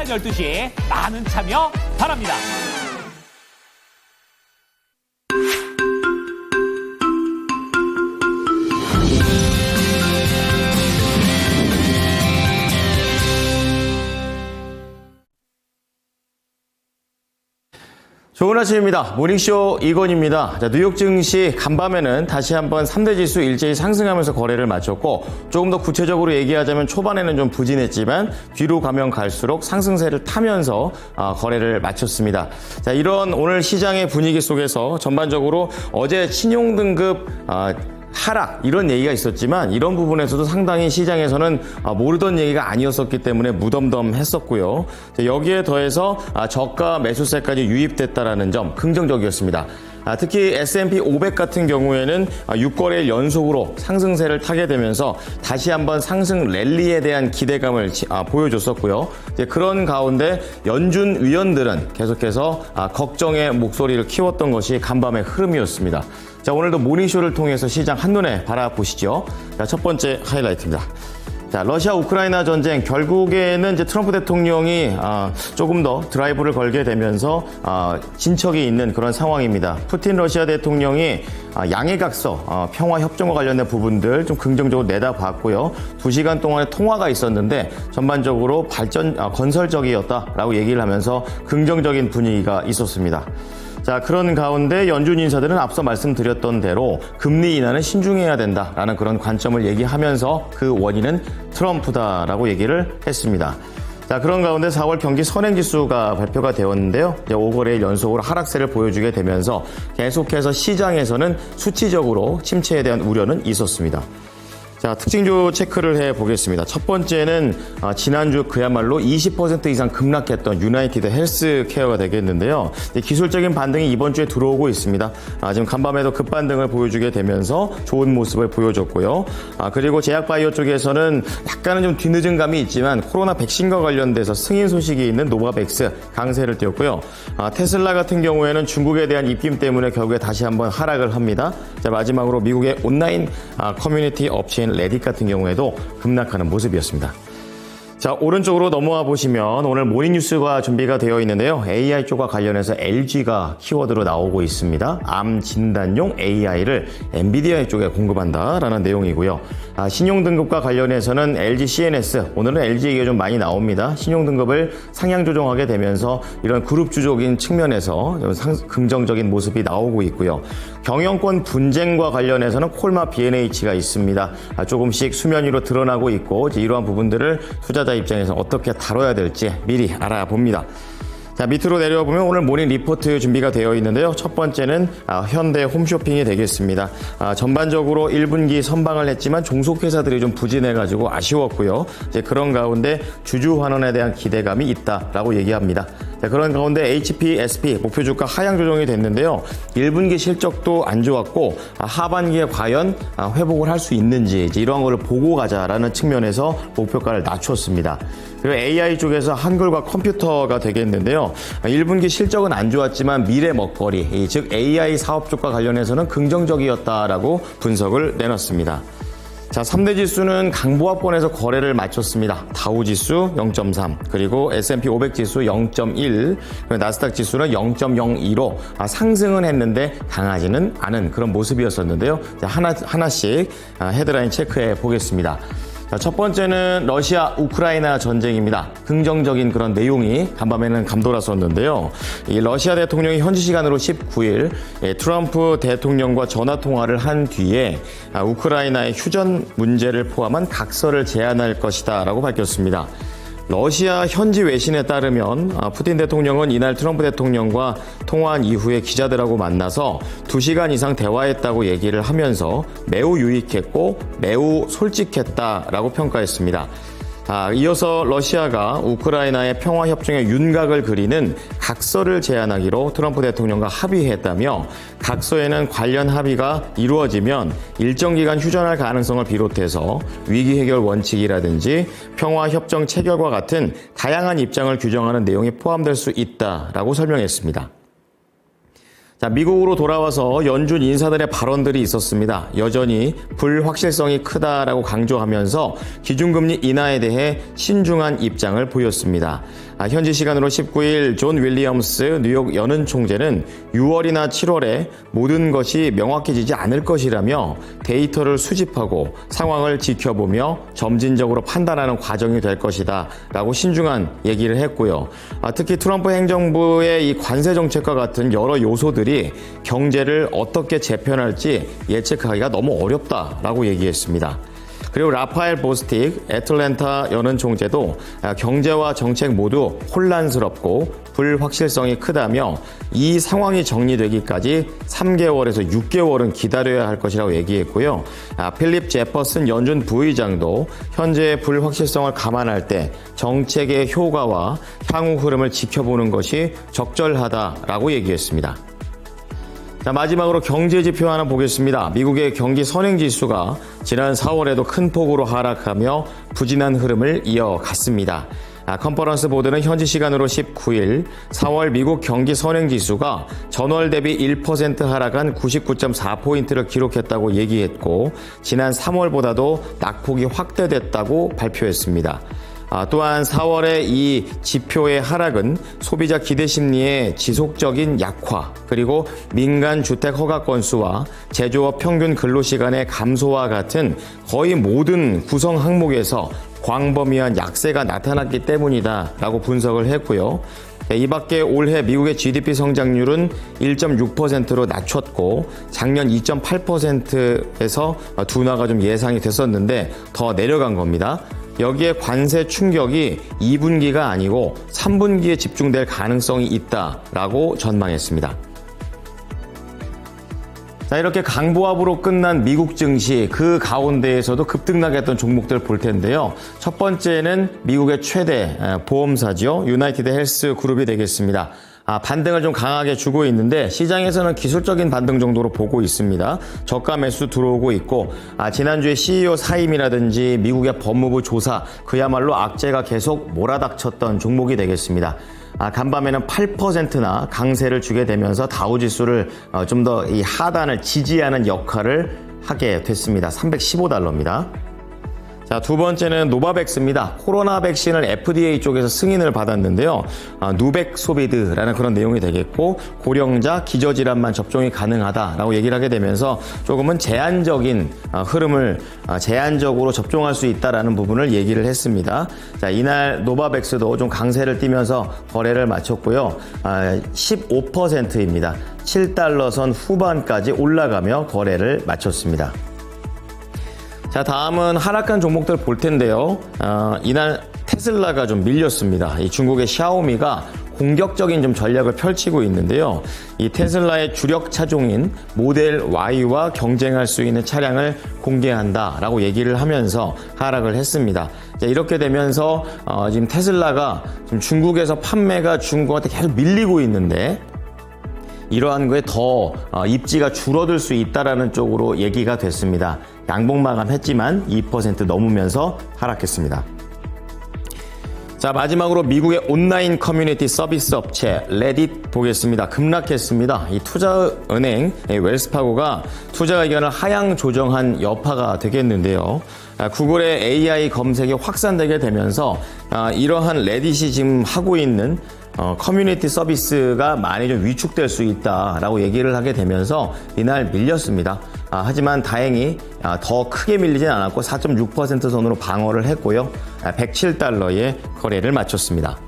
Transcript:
12시 많은 참여 바랍니다. 좋은 아침입니다. 모닝쇼 이건입니다. 자, 뉴욕 증시 간밤에는 다시 한번 3대 지수 일제히 상승하면서 거래를 마쳤고, 조금 더 구체적으로 얘기하자면 초반에는 좀 부진했지만 뒤로 가면 갈수록 상승세를 타면서 거래를 마쳤습니다. 자, 이런 오늘 시장의 분위기 속에서 전반적으로 어제 신용등급 하락 이런 얘기가 있었지만 이런 부분에서도 상당히 시장에서는 모르던 얘기가 아니었었기 때문에 무덤덤했었고요. 여기에 더해서 저가 매수세까지 유입됐다라는 점 긍정적이었습니다. 특히 S&P 500 같은 경우에는 6거래일 연속으로 상승세를 타게 되면서 다시 한번 상승 랠리에 대한 기대감을 보여줬었고요. 그런 가운데 연준 위원들은 계속해서 걱정의 목소리를 키웠던 것이 간밤의 흐름이었습니다. 자, 오늘도 모닝쇼를 통해서 시장 한눈에 바라보시죠. 자, 첫 번째 하이라이트입니다. 자, 러시아 우크라이나 전쟁 결국에는 이제 트럼프 대통령이 조금 더 드라이브를 걸게 되면서 진척이 있는 그런 상황입니다. 푸틴 러시아 대통령이 양해각서 평화 협정과 관련된 부분들 좀 긍정적으로 내다봤고요. 2시간 동안의 통화가 있었는데 전반적으로 건설적이었다라고 얘기를 하면서 긍정적인 분위기가 있었습니다. 자, 그런 가운데 연준 인사들은 앞서 말씀드렸던 대로 금리 인하는 신중해야 된다라는 그런 관점을 얘기하면서 그 원인은 트럼프다라고 얘기를 했습니다. 자, 그런 가운데 4월 경기 선행지수가 발표가 되었는데요. 5거래일 연속으로 하락세를 보여주게 되면서 계속해서 시장에서는 수치적으로 침체에 대한 우려는 있었습니다. 자, 특징주 체크를 해보겠습니다. 첫 번째는 지난주 그야말로 20% 이상 급락했던 유나이티드 헬스케어가 되겠는데요. 기술적인 반등이 이번 주에 들어오고 있습니다. 지금 간밤에도 급반등을 보여주게 되면서 좋은 모습을 보여줬고요. 그리고 제약바이오 쪽에서는 약간은 좀 뒤늦은 감이 있지만 코로나 백신과 관련돼서 승인 소식이 있는 노바백스 강세를 띄웠고요. 테슬라 같은 경우에는 중국에 대한 입김 때문에 결국에 다시 한번 하락을 합니다. 자, 마지막으로 미국의 온라인 커뮤니티 업체인 레딧 같은 경우에도 급락하는 모습이었습니다. 자, 오른쪽으로 넘어와 보시면 오늘 모닝뉴스가 준비가 되어 있는데요. AI 쪽과 관련해서 LG가 키워드로 나오고 있습니다. 암 진단용 AI를 엔비디아 쪽에 공급한다라는 내용이고요. 신용등급과 관련해서는 LG CNS, 오늘은 LG 얘기가 좀 많이 나옵니다. 신용등급을 상향 조정하게 되면서 이런 그룹주적인 측면에서 긍정적인 모습이 나오고 있고요. 경영권 분쟁과 관련해서는 콜마 B&H가 있습니다. 조금씩 수면 위로 드러나고 있고 이러한 부분들을 투자자 입장에서 어떻게 다뤄야 될지 미리 알아봅니다. 자, 밑으로 내려보면 오늘 모닝 리포트 준비가 되어 있는데요. 첫 번째는 현대 홈쇼핑이 되겠습니다. 전반적으로 1분기 선방을 했지만 종속회사들이 좀 부진해가지고 아쉬웠고요. 이제 그런 가운데 주주 환원에 대한 기대감이 있다라고 얘기합니다. 자, 그런 가운데 HP, SP 목표 주가 하향 조정이 됐는데요. 1분기 실적도 안 좋았고 하반기에 과연 회복을 할 수 있는지 이제 이러한 걸 보고 가자라는 측면에서 목표가를 낮췄습니다. 그리고 AI 쪽에서 한글과 컴퓨터가 되겠는데요. 1분기 실적은 안 좋았지만 미래 먹거리, 즉 AI 사업 쪽과 관련해서는 긍정적이었다라고 분석을 내놨습니다. 자, 3대 지수는 강보합권에서 거래를 마쳤습니다. 다우 지수 0.3, 그리고 S&P 500 지수 0.1, 나스닥 지수는 0.02로 상승은 했는데 강하지는 않은 그런 모습이었었는데요. 자, 하나씩 헤드라인 체크해 보겠습니다. 자, 첫 번째는 러시아 우크라이나 전쟁입니다. 긍정적인 그런 내용이 간밤에는 감돌았었는데요. 이 러시아 대통령이 현지 시간으로 19일 트럼프 대통령과 전화 통화를 한 뒤에 우크라이나의 휴전 문제를 포함한 각서를 제안할 것이다라고 밝혔습니다. 러시아 현지 외신에 따르면 푸틴 대통령은 이날 트럼프 대통령과 통화한 이후에 기자들하고 만나서 2시간 이상 대화했다고 얘기를 하면서 매우 유익했고 매우 솔직했다라고 평가했습니다. 이어서 러시아가 우크라이나의 평화협정의 윤곽을 그리는 각서를 제안하기로 트럼프 대통령과 합의했다며 각서에는 관련 합의가 이루어지면 일정 기간 휴전할 가능성을 비롯해서 위기 해결 원칙이라든지 평화협정 체결과 같은 다양한 입장을 규정하는 내용이 포함될 수 있다라고 설명했습니다. 자, 미국으로 돌아와서 연준 인사들의 발언들이 있었습니다. 여전히 불확실성이 크다라고 강조하면서 기준금리 인하에 대해 신중한 입장을 보였습니다. 현지 시간으로 19일 존 윌리엄스 뉴욕 연은 총재는 6월이나 7월에 모든 것이 명확해지지 않을 것이라며 데이터를 수집하고 상황을 지켜보며 점진적으로 판단하는 과정이 될 것이다 라고 신중한 얘기를 했고요. 특히 트럼프 행정부의 이 관세 정책과 같은 여러 요소들이 경제를 어떻게 재편할지 예측하기가 너무 어렵다라고 얘기했습니다. 그리고 라파엘 보스틱 애틀랜타 연은 총재도 경제와 정책 모두 혼란스럽고 불확실성이 크다며 이 상황이 정리되기까지 3개월에서 6개월은 기다려야 할 것이라고 얘기했고요. 필립 제퍼슨 연준 부의장도 현재의 불확실성을 감안할 때 정책의 효과와 향후 흐름을 지켜보는 것이 적절하다라고 얘기했습니다. 자, 마지막으로 경제 지표 하나 보겠습니다. 미국의 경기 선행지수가 지난 4월에도 큰 폭으로 하락하며 부진한 흐름을 이어갔습니다. 컨퍼런스 보드는 현지 시간으로 19일 4월 미국 경기 선행지수가 전월 대비 1% 하락한 99.4포인트를 기록했다고 얘기했고 지난 3월보다도 낙폭이 확대됐다고 발표했습니다. 또한 4월의 이 지표의 하락은 소비자 기대 심리의 지속적인 약화, 그리고 민간 주택 허가 건수와 제조업 평균 근로시간의 감소와 같은 거의 모든 구성 항목에서 광범위한 약세가 나타났기 때문이다라고 분석을 했고요. 이 밖에 올해 미국의 GDP 성장률은 1.6%로 낮췄고 작년 2.8%에서 둔화가 좀 예상이 됐었는데 더 내려간 겁니다. 여기에 관세 충격이 2분기가 아니고 3분기에 집중될 가능성이 있다라고 전망했습니다. 자, 이렇게 강보합으로 끝난 미국 증시, 그 가운데에서도 급등락했던 종목들 볼 텐데요. 첫 번째는 미국의 최대 보험사죠. 유나이티드 헬스 그룹이 되겠습니다. 반등을 좀 강하게 주고 있는데 시장에서는 기술적인 반등 정도로 보고 있습니다. 저가 매수 들어오고 있고 지난주에 CEO 사임이라든지 미국의 법무부 조사, 그야말로 악재가 계속 몰아닥쳤던 종목이 되겠습니다. 간밤에는 8%나 강세를 주게 되면서 다우지수를 좀 더 이 하단을 지지하는 역할을 하게 됐습니다. 315달러입니다. 자, 두 번째는 노바백스입니다. 코로나 백신을 FDA 쪽에서 승인을 받았는데요. 누백소비드라는 그런 내용이 되겠고 고령자, 기저질환만 접종이 가능하다라고 얘기를 하게 되면서 조금은 제한적인 흐름을 제한적으로 접종할 수 있다라는 부분을 얘기를 했습니다. 자, 이날 노바백스도 좀 강세를 띠면서 거래를 마쳤고요. 15%입니다. 7달러 선 후반까지 올라가며 거래를 마쳤습니다. 자, 다음은 하락한 종목들 볼 텐데요. 이날 테슬라가 좀 밀렸습니다. 이 중국의 샤오미가 공격적인 좀 전략을 펼치고 있는데요. 이 테슬라의 주력 차종인 모델 Y와 경쟁할 수 있는 차량을 공개한다라고 얘기를 하면서 하락을 했습니다. 자, 이렇게 되면서 지금 테슬라가 지금 중국에서 판매가 중국한테 계속 밀리고 있는데 이러한 거에 더 입지가 줄어들 수 있다라는 쪽으로 얘기가 됐습니다. 양봉 마감했지만 2% 넘으면서 하락했습니다. 자, 마지막으로 미국의 온라인 커뮤니티 서비스 업체 레딧 보겠습니다. 급락했습니다. 이 투자은행 웰스파고가 투자 의견을 하향 조정한 여파가 되겠는데요. 구글의 AI 검색이 확산되게 되면서 이러한 레딧이 지금 하고 있는 커뮤니티 서비스가 많이 좀 위축될 수 있다라고 얘기를 하게 되면서 이날 밀렸습니다. 하지만 다행히 더 크게 밀리진 않았고 4.6% 선으로 방어를 했고요. 107달러에 거래를 마쳤습니다.